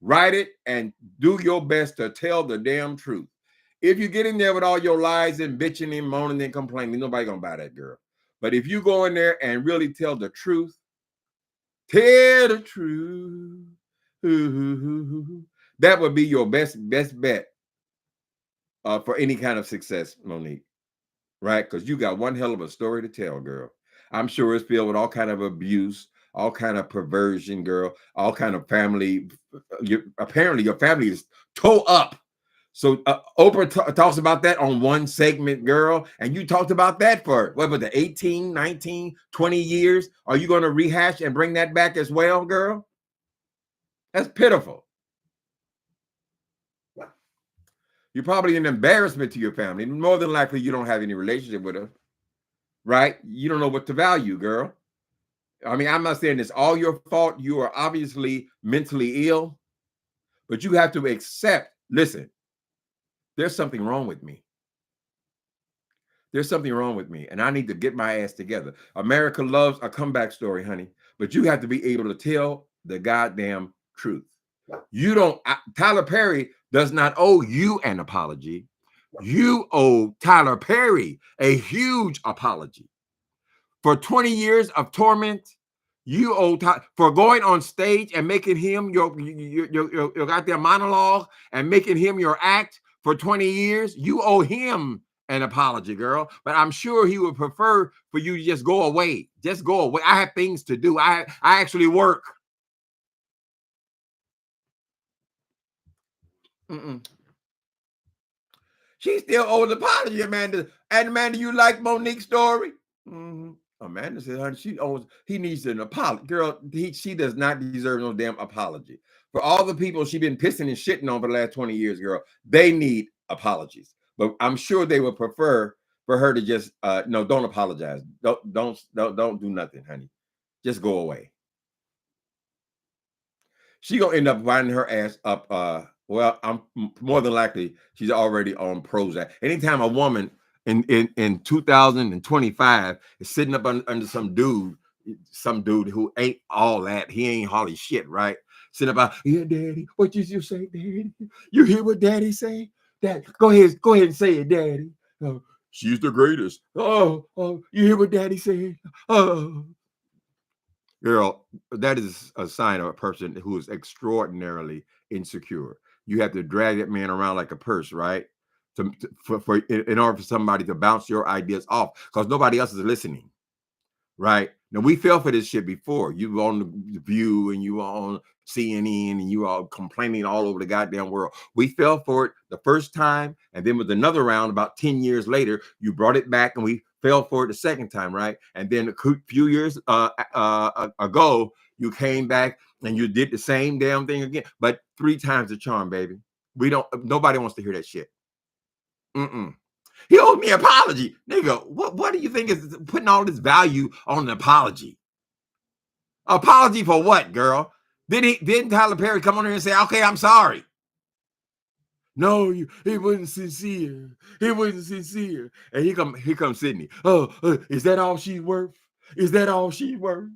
Write it and do your best to tell the damn truth. If you get in there with all your lies and bitching and moaning and complaining, nobody gonna buy that, girl. But if you go in there and really tell the truth, that would be your best bet for any kind of success, Monique. Right? Because you got one hell of a story to tell, girl. I'm sure it's filled with all kind of abuse, all kind of perversion, girl, all kind of family. Apparently, your family is toe up. So Oprah talks about that on one segment, girl, and you talked about that for, what was it, 18, 19, 20 years? Are you going to rehash and bring that back as well, girl? That's pitiful. You're probably an embarrassment to your family. More than likely, you don't have any relationship with her. Right? You don't know what to value, girl. I mean, I'm not saying it's all your fault. You are obviously mentally ill, but you have to accept, listen, there's something wrong with me. There's something wrong with me, and I need to get my ass together. America loves a comeback story, honey, but you have to be able to tell the goddamn truth. You don't, Tyler Perry does not owe you an apology. You owe Tyler Perry a huge apology. For 20 years of torment, you owe for going on stage and making him your goddamn monologue and making him your act for 20 years. You owe him an apology, girl. But I'm sure he would prefer for you to just go away. Just go away. I have things to do. I actually work. She still owes an apology, Amanda. And Amanda, you like Monique's story? Amanda said, honey, he needs an apology. Girl, she does not deserve no damn apology. For all the people she's been pissing and shitting on for the last 20 years, girl, they need apologies. But I'm sure they would prefer for her to just no, don't apologize. Don't do nothing, honey. Just go away. She gonna end up winding her ass up. Well, I'm more than likely she's already on Prozac. Anytime a woman in 2025 is sitting up under some dude who ain't all that, he ain't hardly shit, right? Sitting up, yeah, daddy, what did you say, daddy? You hear what daddy say? Dad, go ahead and say it, daddy. She's the greatest. Oh, you hear what daddy said? Oh. Girl, that is a sign of a person who is extraordinarily insecure. You have to drag that man around like a purse, right? In order for somebody to bounce your ideas off, because nobody else is listening, right? Now, we fell for this shit before. You were on The View and you were on CNN and you were all complaining all over the goddamn world. We fell for it the first time, and then with another round about 10 years later, you brought it back and we fell for it the second time, right? And then a few years ago, you came back and you did the same damn thing again, but 3 times the charm, baby. Nobody wants to hear that shit. He owes me an apology. Nigga, what do you think is putting all this value on an apology? Apology for what, girl? Didn't Tyler Perry come on here and say, okay, I'm sorry? No, he wasn't sincere. He wasn't sincere. And here comes Sydney. Is that all she's worth? Is that all she's worth?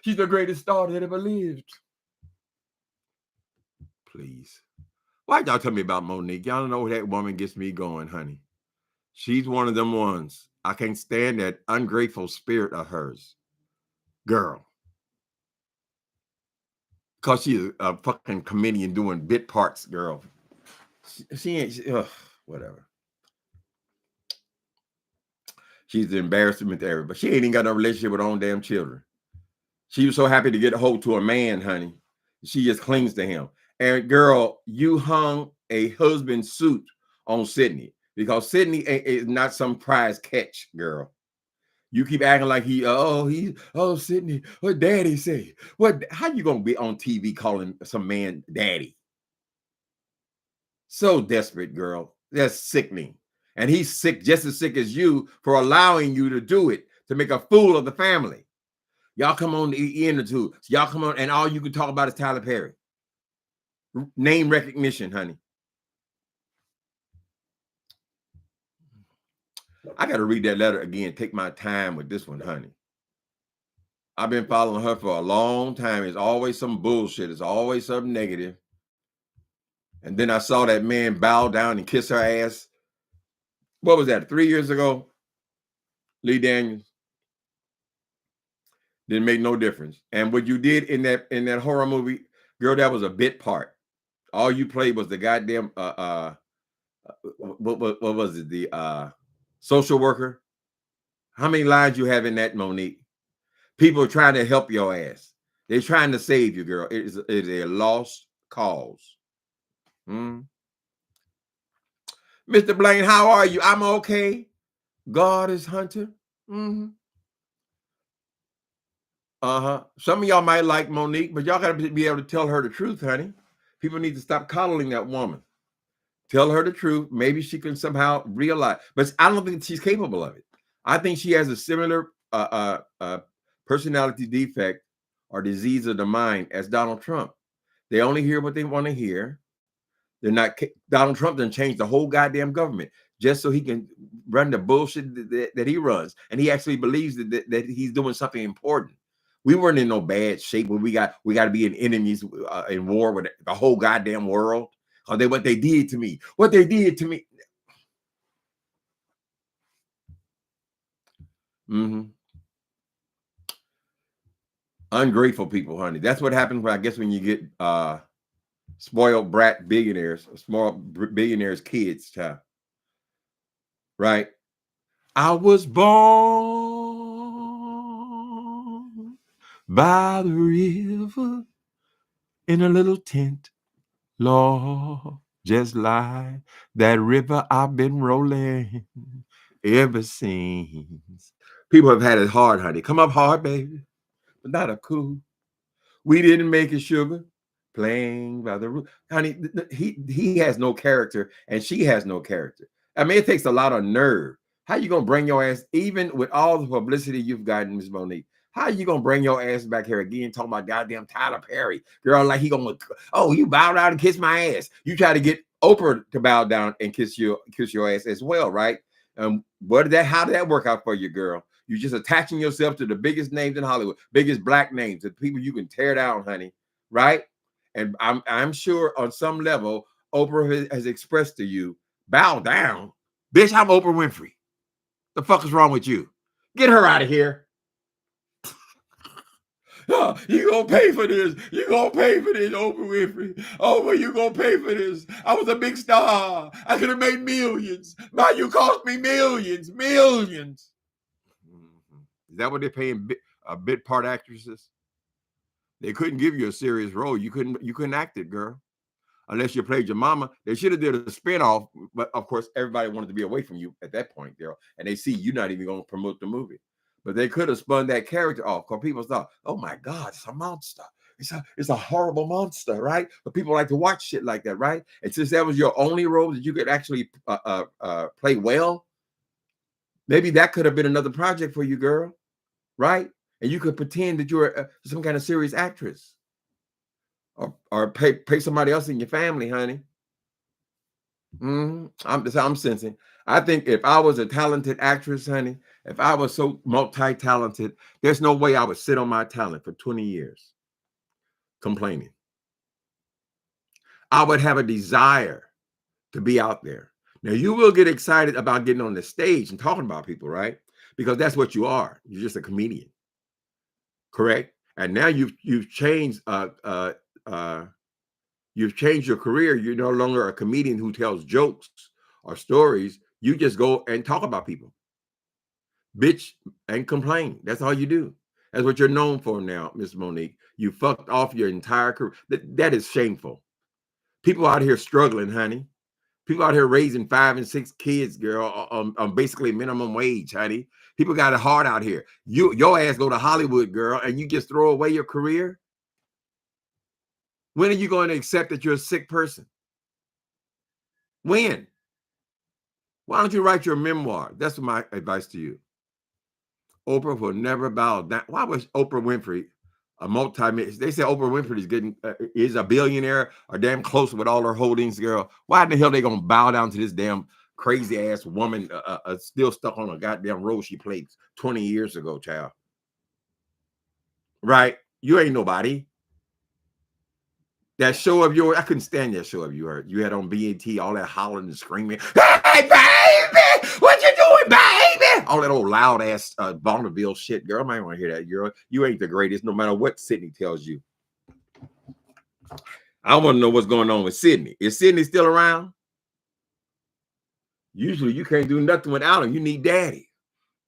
She's the greatest star that ever lived. Please. Why y'all tell me about Monique? Y'all don't know that woman gets me going, honey. She's one of them ones. I can't stand that ungrateful spirit of hers. Girl. Because she's a fucking comedian doing bit parts, girl. She ain't, whatever. She's an embarrassment to everybody. She ain't even got no relationship with her own damn children. She was so happy to get a hold to a man, honey. She just clings to him. And girl, you hung a husband suit on Sydney because Sydney is not some prize catch, girl. You keep acting like Sydney, what daddy say? How you gonna be on TV calling some man daddy? So desperate, girl. That's sickening. And he's sick, just as sick as you, for allowing you to do it, to make a fool of the family. Y'all come on the end or two. Y'all come on, and all you can talk about is Tyler Perry. Name recognition, honey. I got to read that letter again. Take my time with this one, honey. I've been following her for a long time. It's always some bullshit. It's always something negative. And then I saw that man bow down and kiss her ass. What was that, 3 years ago? Lee Daniels. Didn't make no difference. And what you did in that horror movie, girl, that was a bit part. All you played was the goddamn what was it? The social worker. How many lines you have in that, Monique? People are trying to help your ass. They're trying to save you, girl. It is a lost cause. Mr. Blaine, how are you? I'm okay. God is Hunter. Some of y'all might like Monique, but y'all got to be able to tell her the truth, honey. People need to stop coddling that woman. Tell her the truth. Maybe she can somehow realize, but I don't think she's capable of it. I think she has a similar personality defect or disease of the mind as Donald Trump. They only hear what they want to hear. They're not. Donald Trump done changed the whole goddamn government just so he can run the bullshit that he runs, and he actually believes that he's doing something important. We weren't in no bad shape where we got to be in enemies in war with the whole goddamn world. What they did to me. What they did to me. Ungrateful people, honey. That's what happens when, I guess, when you get spoiled brat billionaires, small billionaires' kids, child. Right? I was born by the river in a little tent, Lord, just like that river I've been rolling ever since. People have had it hard, honey. Come up hard, baby, but not a cool. We didn't make it, sugar. Playing by the roof, honey. He has no character, and she has no character. I mean, it takes a lot of nerve. How you gonna bring your ass, even with all the publicity you've gotten, Miss Monique? How you gonna bring your ass back here again talking about goddamn Tyler Perry, girl? Like he gonna, you bow down and kiss my ass. You try to get Oprah to bow down and kiss your ass as well, right? How did that work out for you, girl? You're just attaching yourself to the biggest names in Hollywood, biggest black names, the people you can tear down, honey, right? And I'm sure on some level, Oprah has expressed to you, bow down. Bitch, I'm Oprah Winfrey. The fuck is wrong with you? Get her out of here. You gonna pay for this. You gonna pay for this, Oprah Winfrey. Oprah, you gonna pay for this. I was a big star. I could have made millions. Now you cost me millions. Is that what they're paying bit part actresses? They couldn't give you a serious role. You couldn't act it, girl. Unless you played your mama. They should have did a spinoff, but of course, everybody wanted to be away from you at that point, girl. And they see you're not even going to promote the movie. But they could have spun that character off because people thought, oh my God, it's a monster. It's a horrible monster, right? But people like to watch shit like that, right? And since that was your only role that you could actually play well, maybe that could have been another project for you, girl, right? And you could pretend that you're some kind of serious actress, or pay somebody else in your family, honey. I'm sensing. I think if I was a talented actress, honey, if I was so multi-talented, there's no way I would sit on my talent for 20 years complaining. I would have a desire to be out there. Now, you will get excited about getting on the stage and talking about people, right? Because that's what you are. You're just a comedian. Correct. And now you've changed you've changed your career. You're no longer a comedian who tells jokes or stories. You just go and talk about people, bitch, and complain. That's all you do. That's what you're known for now, Miss Monique. You fucked off your entire career. That is shameful. People out here struggling, honey. People out here raising 5 and 6 kids, girl, on basically minimum wage, honey. People got it hard out here. Your ass go to Hollywood, girl, and you just throw away your career. When are you going to accept that you're a sick person? When? Why don't you write your memoir? That's my advice to you. Oprah will never bow down. Why was Oprah Winfrey a multi-million? They say Oprah Winfrey is getting is a billionaire or damn close with all her holdings, girl. Why in the hell they gonna bow down to this damn crazy ass woman still stuck on a goddamn role she played 20 years ago, child? Right? You ain't nobody. That show of yours, I couldn't stand that show of yours. You had on BET, all that hollering and screaming. Hey, baby, what you doing, baby? All that old loud ass Bonneville shit, girl. I might want to hear that, girl. You ain't the greatest, no matter what Sydney tells you. I want to know what's going on with Sydney. Is Sydney still around? Usually, you can't do nothing without him. You need daddy.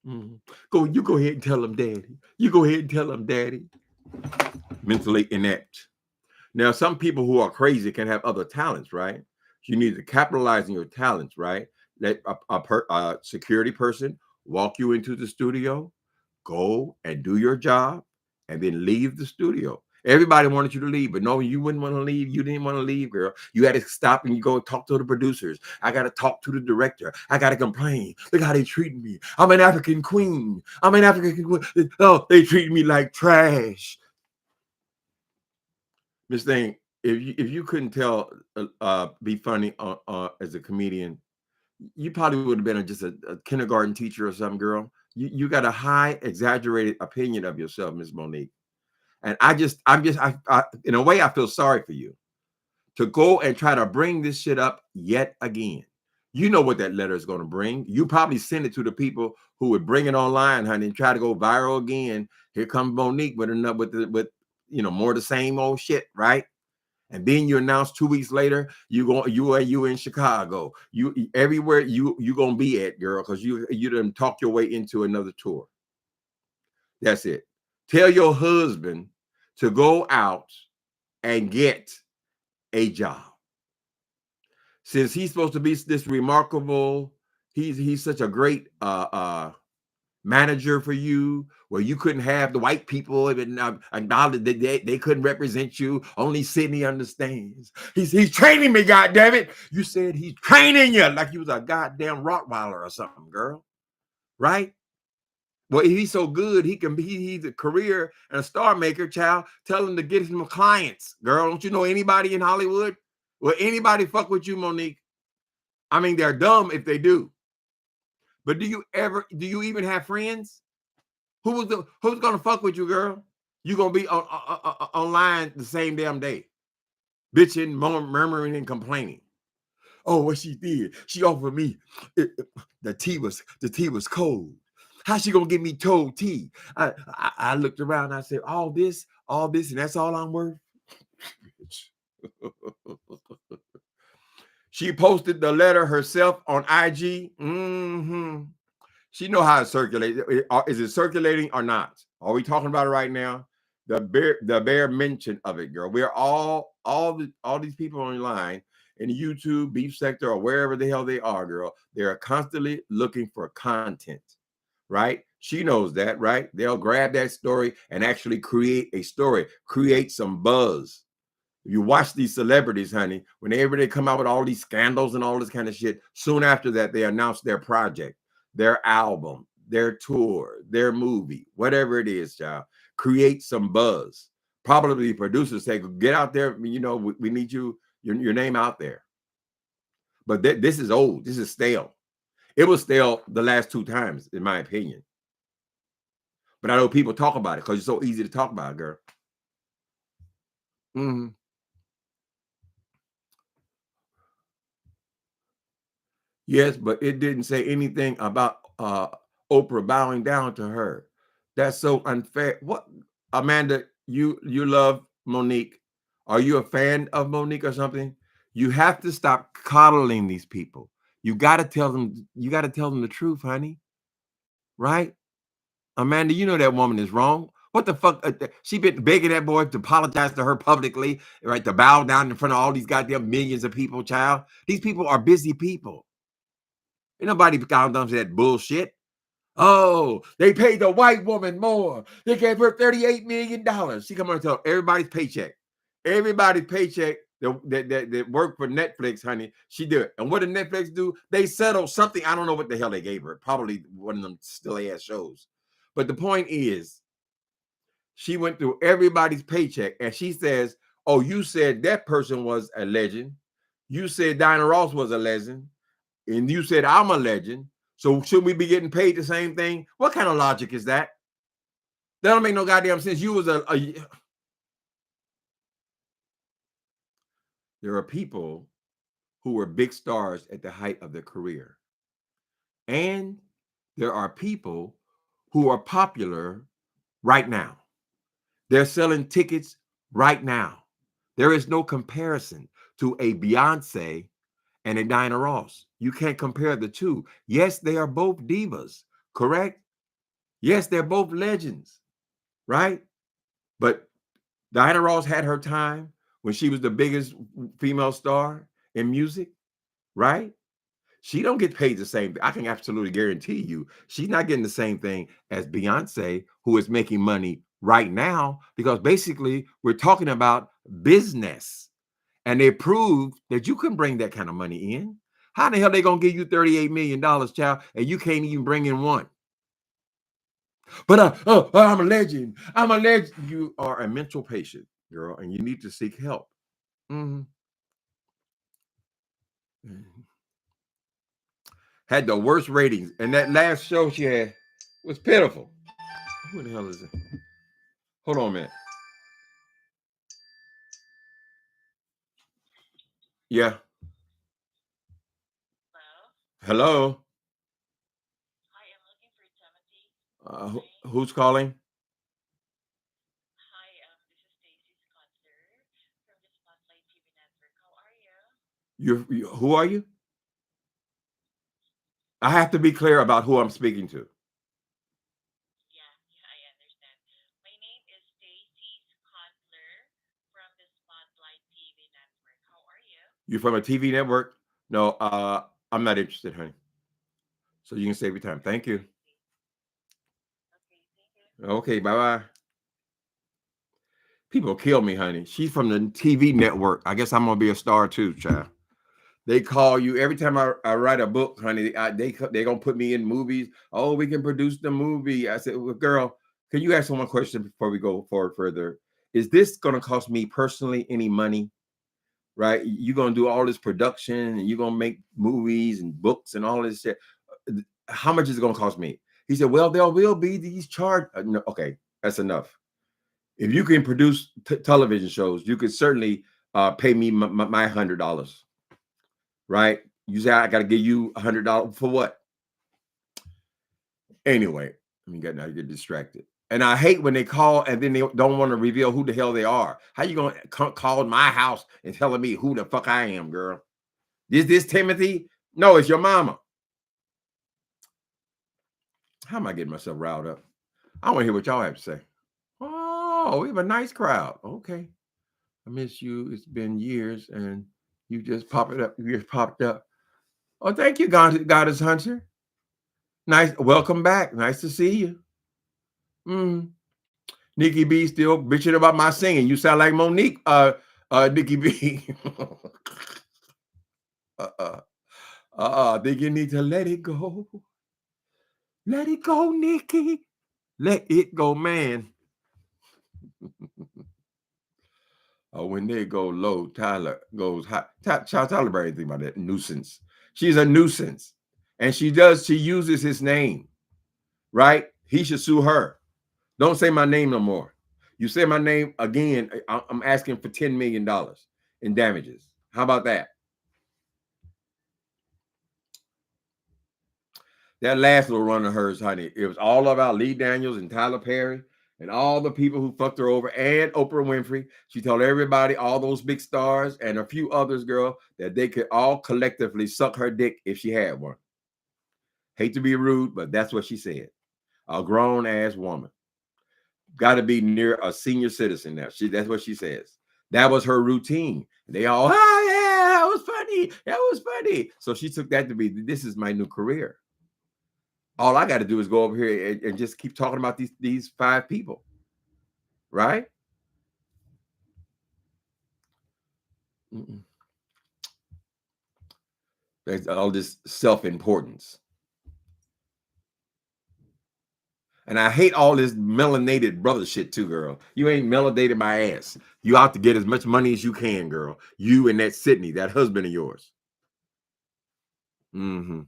You go ahead and tell him, daddy. You go ahead and tell him, daddy. Mentally inept. Now, some people who are crazy can have other talents, right? You need to capitalize on your talents, right? Let a security person walk you into the studio, go and do your job, and then leave the studio. Everybody wanted you to leave, but no, you wouldn't want to leave. You didn't want to leave, girl. You had to stop and you go talk to the producers. I got to talk to the director. I got to complain. Look how they treat me. I'm an African queen. I'm an African queen. Oh, they treat me like trash. Miss Thing, if you couldn't tell, be funny as a comedian, you probably would have been just a kindergarten teacher or something, girl. You got a high, exaggerated opinion of yourself, Miss Monique. And I in a way, I feel sorry for you to go and try to bring this shit up yet again. You know what that letter is going to bring. You probably send it to the people who would bring it online, honey, and try to go viral again. Here comes Monique with more of the same old shit, right? And then you announce 2 weeks later you in Chicago. You everywhere you gonna be at, girl, because you done talk your way into another tour. That's it. Tell your husband to go out and get a job. Since he's supposed to be this remarkable, he's such a great manager for you, where you couldn't have the white people and they couldn't represent you. Only Sydney understands. He's training me, goddammit. You said he's training you like you was a goddamn Rottweiler or something, girl. Right? Well, if he's so good, he's a career and a star maker, child. Tell him to get him clients, girl. Don't you know anybody in Hollywood? Will anybody fuck with you, Monique? I mean, they're dumb if they do. But do you even have friends? Who's gonna fuck with you, girl? You gonna be online the same damn day, bitching, murmuring, and complaining. Oh, what she did? She offered me the tea was cold. How she gonna give me cold tea? I looked around. And I said, all this, and that's all I'm worth. She posted the letter herself on IG. She know how to circulate. Is it circulating or not? Are we talking about it right now? The bare mention of it, girl. We're all these people online in the YouTube, beef sector, or wherever the hell they are, girl. They are constantly looking for content, right? She knows that, right? They'll grab that story and actually create a story, create some buzz. You watch these celebrities, honey, whenever they come out with all these scandals and all this kind of shit, soon after that, they announce their project, their album, their tour, their movie, whatever it is, child. Create some buzz. Probably the producers say, get out there, we need your name out there. But this is old. This is stale. It was stale the last 2 times, in my opinion. But I know people talk about it because it's so easy to talk about, girl. Yes, but it didn't say anything about Oprah bowing down to her. That's so unfair. What, Amanda, you love Monique. Are you a fan of Monique or something? You have to stop coddling these people. You got to tell them the truth, honey. Right? Amanda, you know that woman is wrong. What the fuck? She been begging that boy to apologize to her publicly, right? To bow down in front of all these goddamn millions of people, child. These people are busy people. Ain't nobody down to that bullshit. Oh, they paid the white woman more. They gave her $38 million. She come on and tell everybody's paycheck. Everybody's paycheck that worked for Netflix, honey. She did. And what did Netflix do? They settled something. I don't know what the hell they gave her. Probably one of them still ass shows. But the point is, she went through everybody's paycheck and she says, oh, you said that person was a legend. You said Diana Ross was a legend. And you said I'm a legend. So should we be getting paid the same thing? What kind of logic is that? That don't make no goddamn sense. You was There are people who were big stars at the height of their career. And there are people who are popular right now. They're selling tickets right now. There is no comparison to a Beyonce and a Diana Ross. You can't compare the two. Yes, they are both divas, correct? Yes, they're both legends, right? But Diana Ross had her time when she was the biggest female star in music, right? She don't get paid the same. I can absolutely guarantee you she's not getting the same thing as Beyonce, who is making money right now, because basically we're talking about business. And they proved that you can bring that kind of money in. How the hell they gonna give you $38 million, child, and you can't even bring in one? But I'm a legend. I'm a legend. You are a mental patient, girl, and you need to seek help. Had the worst ratings, and that last show she had was pitiful. Who the hell is it? Hold on a minute. Yeah. Hello. Hi, I'm looking for Timothy. Who's calling? Hi, this is Stacy's Cutler from the Spotlight TV Network. How are you? Who are you? I have to be clear about who I'm speaking to. Yeah, I understand. My name is Stacy's Cutler from the Spotlight TV Network. How are you? You're from a TV network? No, I'm not interested, honey. So you can save your time. Thank you. Okay, thank you. Okay, bye-bye. People kill me, honey. She's from the TV network. I guess I'm gonna be a star too, child. They call you every time I write a book, honey. They gonna put me in movies. Oh, we can produce the movie. I said, well, girl, can you answer one question before we go forward further? Is this gonna cost me personally any money? Right? You're gonna do all this production and you're gonna make movies and books and all this shit. How much is it gonna cost me? He said, well, there will be these charge. No, okay, that's enough. If you can produce television shows, you could certainly pay me my $100, right? You say I got to give you $100 for what? Anyway, you get distracted. And I hate when they call and then they don't want to reveal who the hell they are. How you gonna call my house and telling me who the fuck I am, girl? Is this Timothy? No, it's your mama. How am I getting myself riled up? I want to hear what y'all have to say. Oh, we have a nice crowd. Okay. I miss you. It's been years and you just popped up. You just popped up. Oh, thank you, Goddess Hunter. Nice. Welcome back. Nice to see you. Nikki B still bitching about my singing. You sound like Monique, Nikki B. Think you need to let it go. Let it go, Nikki. Let it go, man. When they go low, Tyler goes high. Tyler Berry, think about that nuisance. She's a nuisance, and she uses his name, right? He should sue her. Don't say my name no more. You say my name again, I'm asking for $10 million in damages. How about that? That last little run of hers, honey, it was all about Lee Daniels and Tyler Perry and all the people who fucked her over, and Oprah Winfrey. She told everybody, all those big stars and a few others, girl, that they could all collectively suck her dick if she had one. Hate to be rude, but that's what she said. A grown-ass woman. got to be near a senior citizen now. That's what she says. That was her routine. They all, oh yeah, that was funny. That was funny. So she took that to be, this is my new career. All I got to do is go over here and just keep talking about these 5 people. Right? There's all this self-importance. And I hate all this melanated brother shit too, girl. You ain't melanated my ass. You out to get as much money as you can, girl. You and that Sydney, that husband of yours. The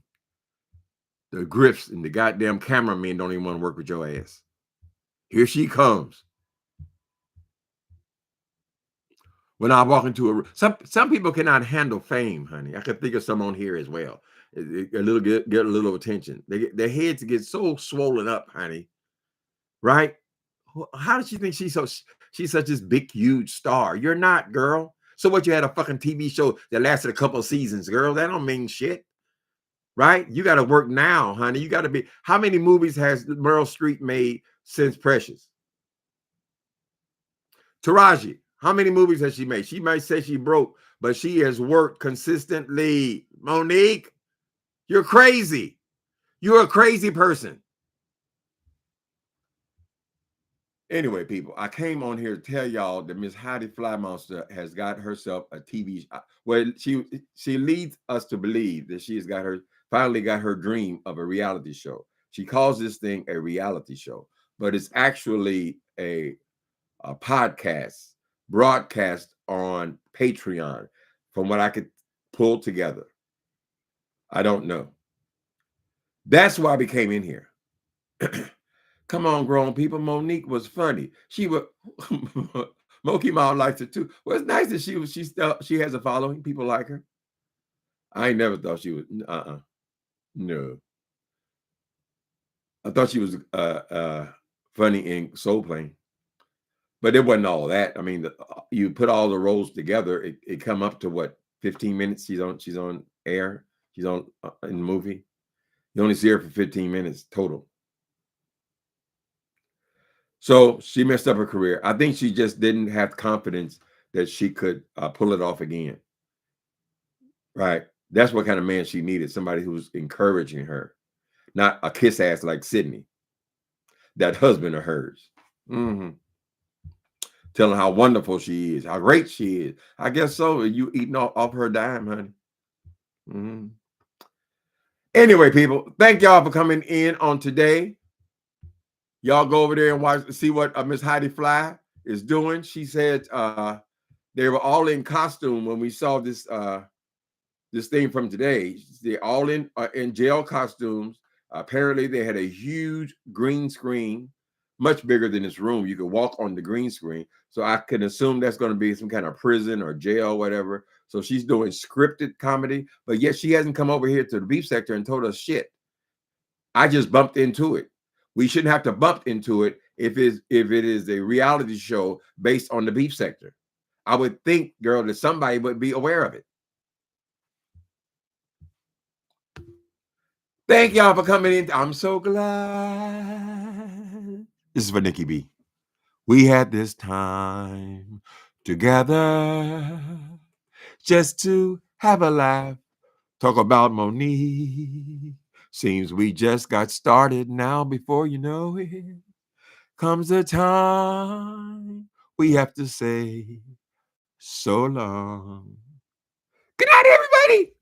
Griffs and the goddamn cameramen don't even want to work with your ass. Here she comes. When I walk into some people cannot handle fame, honey. I could think of some on here as well. A little get a little attention. Their heads get so swollen up, honey. Right? How does she think she's such this big, huge star? You're not, girl. So what? You had a fucking TV show that lasted a couple of seasons, girl. That don't mean shit. Right? You got to work now, honey. You got to be. How many movies has Meryl Streep made since Precious? Taraji, how many movies has she made? She might say she broke, but she has worked consistently. Monique, you're crazy. You're a crazy person. Anyway, people, I came on here to tell y'all that Miss Heidi Fly Monster has got herself a TV show. Well, she leads us to believe that she has finally got her dream of a reality show. She calls this thing a reality show, but it's actually a podcast broadcast on Patreon, from what I could pull together. I don't know. That's why we came in here. Come on, grown people. Monique was funny. She was Moki Mom likes it too. Well, it's nice that she has a following. People like her. I ain't never thought she was no. I thought she was funny in Soul Plane. But it wasn't all that. I mean, you put all the roles together, it come up to what, 15 minutes she's on air. She's on in the movie. You only see her for 15 minutes total. So she messed up her career. I think she just didn't have confidence that she could pull it off again. Right? That's what kind of man she needed. Somebody who was encouraging her, not a kiss ass like Sydney, that husband of hers. Telling how wonderful she is, how great she is. I guess so. You eating off her dime, honey. Anyway, people, thank y'all for coming in on today. Y'all go over there and see what Miss Heidi Fly is doing. She said they were all in costume when we saw this thing from today. They're all in jail costumes. Apparently, they had a huge green screen, much bigger than this room. You could walk on the green screen. So I can assume that's going to be some kind of prison or jail, whatever. So she's doing scripted comedy, but yet she hasn't come over here to the beef sector and told us shit. I just bumped into it. We shouldn't have to bump into it if it is a reality show based on the beef sector. I would think, girl, that somebody would be aware of it. Thank y'all for coming in. I'm so glad. This is for Nikki B. We had this time together just to have a laugh, talk about Monique. Seems we just got started now. Before you know it, comes the time we have to say so long. Good night, everybody.